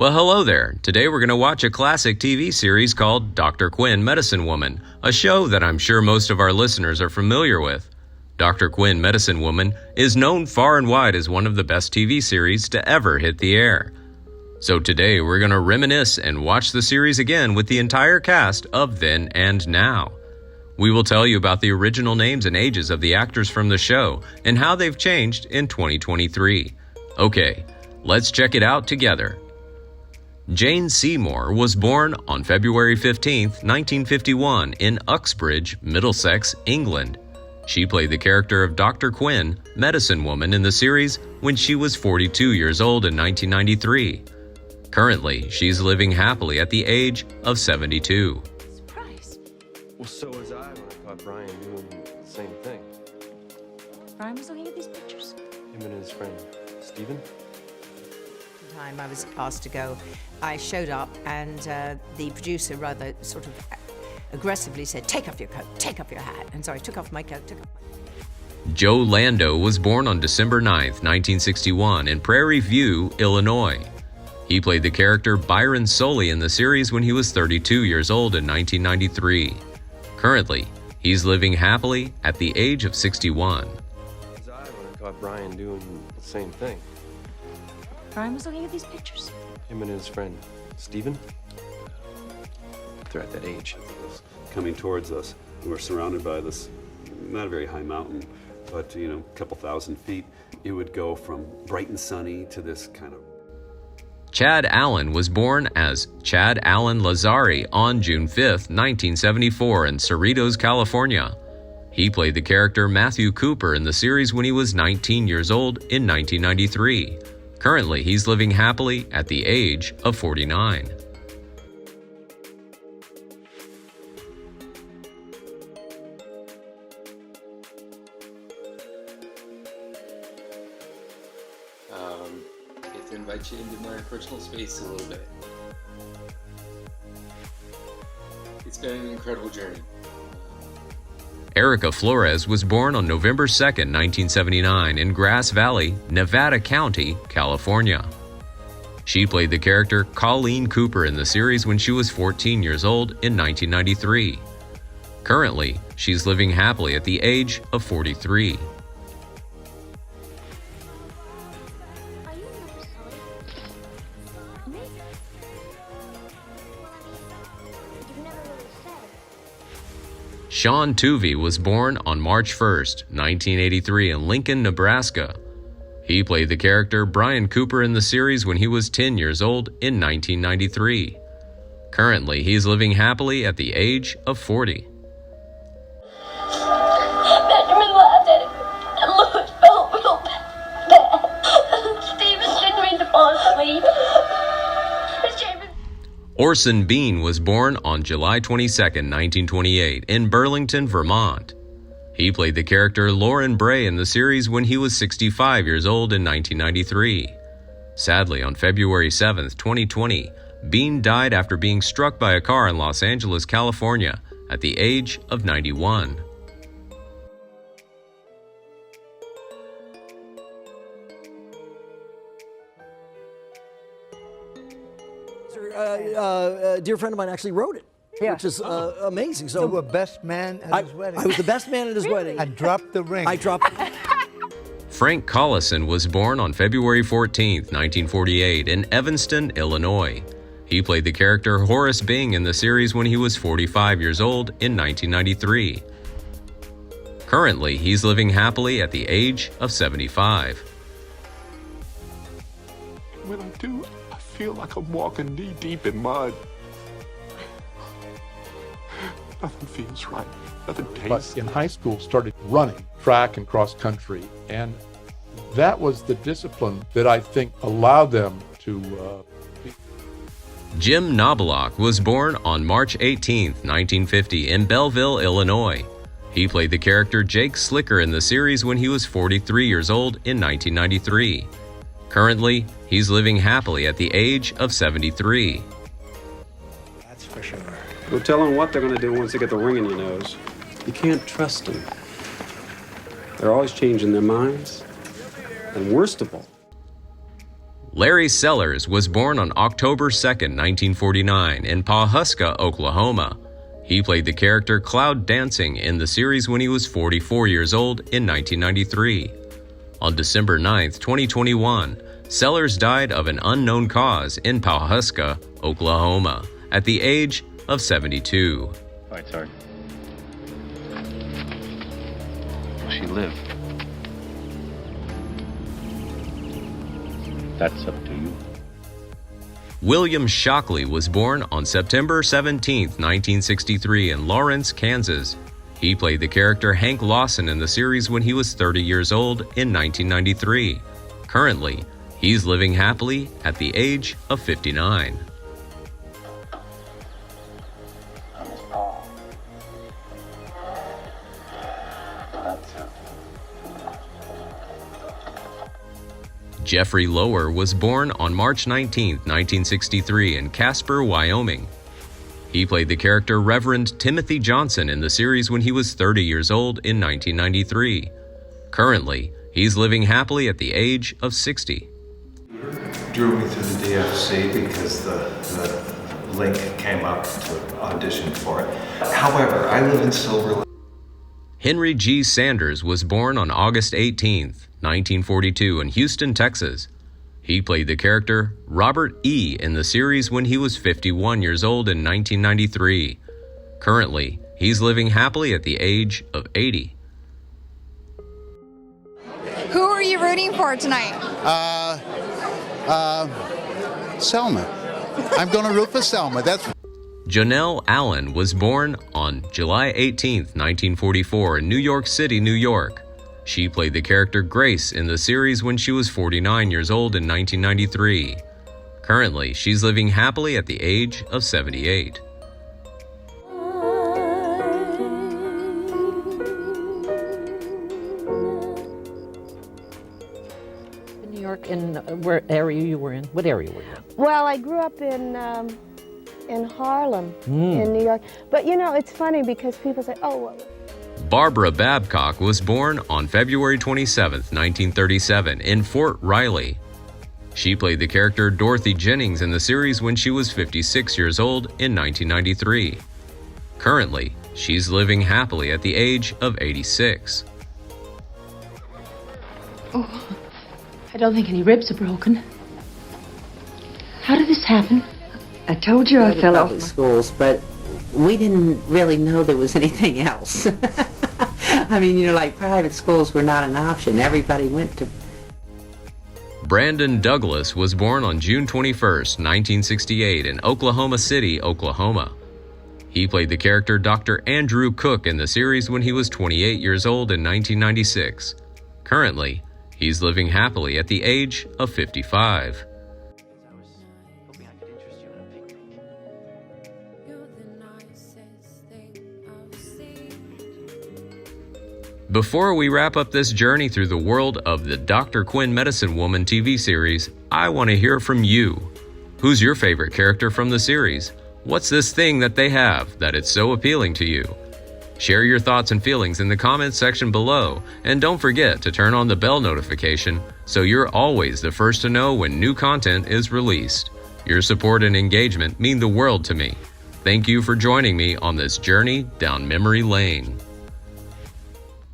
Well, hello there. Today we're going to watch a classic TV series called Dr. Quinn, Medicine Woman, a show that I'm sure most of our listeners are familiar with. Dr. Quinn, Medicine Woman is known far and wide as one of the best TV series to ever hit the air. So today we're going to reminisce and watch the series again with the entire cast of Then and Now. We will tell you about the original names and ages of the actors from the show and how they've changed in 2023. Okay, let's check it out together. Jane Seymour was born on February 15, 1951 in Uxbridge, Middlesex, England. She played the character of Dr. Quinn, Medicine Woman, in the series when she was 42 years old in 1993. Currently, she's living happily at the age of 72. Surprise. Well, so was I when I caught Brian doing the same thing. Brian was looking at these pictures. Him and his friend, Stephen. The time I was asked to go, I showed up and the producer rather sort of aggressively said, "Take off your coat, take off your hat." And so I took off my coat, Joe Lando was born on December 9, 1961 in Prairie View, Illinois. He played the character Byron Sully in the series when he was 32 years old in 1993. Currently, he's living happily at the age of 61. Was I when I caught Brian doing the same thing. Brian was looking at these pictures. Him and his friend, Stephen. They're at that age. Coming towards us. We're surrounded by this, not a very high mountain, but a couple thousand feet. It would go from bright and sunny to this kind of... Chad Allen was born as Chad Allen Lazari on June 5, 1974 in Cerritos, California. He played the character Matthew Cooper in the series when he was 19 years old in 1993. Currently, he's living happily at the age of 49. I get to invite you into my personal space a little bit. It's been an incredible journey. Erica Flores was born on November 2, 1979 in Grass Valley, Nevada County, California. She played the character Colleen Cooper in the series when she was 14 years old in 1993. Currently, she's living happily at the age of 43. Sean Tuvey was born on March 1, 1983 in Lincoln, Nebraska. He played the character Brian Cooper in the series when he was 10 years old in 1993. Currently, he's living happily at the age of 40. Benjamin laughed at it, and Louis felt real bad. Stephen didn't mean to fall asleep. Orson Bean was born on July 22, 1928 in Burlington, Vermont. He played the character Lauren Bray in the series when he was 65 years old in 1993. Sadly, on February 7, 2020, Bean died after being struck by a car in Los Angeles, California at the age of 91. A dear friend of mine actually wrote it, which is amazing. So you were best man at his wedding. I was the best man at his wedding. I dropped the ring. I dropped. Frank Collison was born on February 14, 1948 in Evanston, Illinois. He played the character Horace Bing in the series when he was 45 years old in 1993. Currently, he's living happily at the age of 75. When I do, I feel like I'm walking knee-deep in mud. Nothing feels right. Nothing tastes. But in high school, started running track and cross country, and that was the discipline that I think allowed them to. Jim Knobloch was born on March 18, 1950 in Belleville, Illinois. He played the character Jake Slicker in the series when he was 43 years old in 1993. Currently, he's living happily at the age of 73. That's for sure. Go tell them what they're going to do once they get the ring in your nose. You can't trust them. They're always changing their minds. And worst of all, Larry Sellers was born on October 2, 1949 in Pawhuska, Oklahoma. He played the character Cloud Dancing in the series when he was 44 years old in 1993. On December 9, 2021, Sellers died of an unknown cause in Pawhuska, Oklahoma, at the age of 72. All right, Sergeant. Will she live? That's up to you. William Shockley was born on September 17, 1963 in Lawrence, Kansas. He played the character Hank Lawson in the series when he was 30 years old in 1993. Currently, he's living happily at the age of 59. Jeffrey Lower was born on March 19, 1963 in Casper, Wyoming. He played the character Reverend Timothy Johnson in the series when he was 30 years old in 1993. Currently, he's living happily at the age of 60. Drew me to the DFC because the link came up to audition for it. However, I live in Silver Lake. Henry G. Sanders was born on August 18, 1942 in Houston, Texas. He played the character Robert E. in the series when he was 51 years old in 1993. Currently, he's living happily at the age of 80. Who are you rooting for tonight? Selma. I'm going to root for Selma. That's. Janelle Allen was born on July 18, 1944 in New York City, New York. She played the character Grace in the series when she was 49 years old in 1993. Currently, she's living happily at the age of 78. New York, and where area you were in? What area were you in? Well, I grew up in Harlem, in New York. But you know, it's funny because people say, "Oh, well." Barbara Babcock was born on February 27, 1937 in Fort Riley. She played the character Dorothy Jennings in the series when she was 56 years old in 1993. Currently, she's living happily at the age of 86. Oh, I don't think any ribs are broken. How did this happen? I told you I fell off schools, but we didn't really know there was anything else. I mean, you know, like private schools were not an option. Everybody went to. Brandon Douglas was born on June 21, 1968 in Oklahoma City, Oklahoma. He played the character Dr. Andrew Cook in the series when he was 28 years old in 1996. Currently, he's living happily at the age of 55. Before we wrap up this journey through the world of the Dr. Quinn Medicine Woman TV series, I want to hear from you. Who's your favorite character from the series? What's this thing that they have that it's so appealing to you? Share your thoughts and feelings in the comments section below, and don't forget to turn on the bell notification so you're always the first to know when new content is released. Your support and engagement mean the world to me. Thank you for joining me on this journey down memory lane.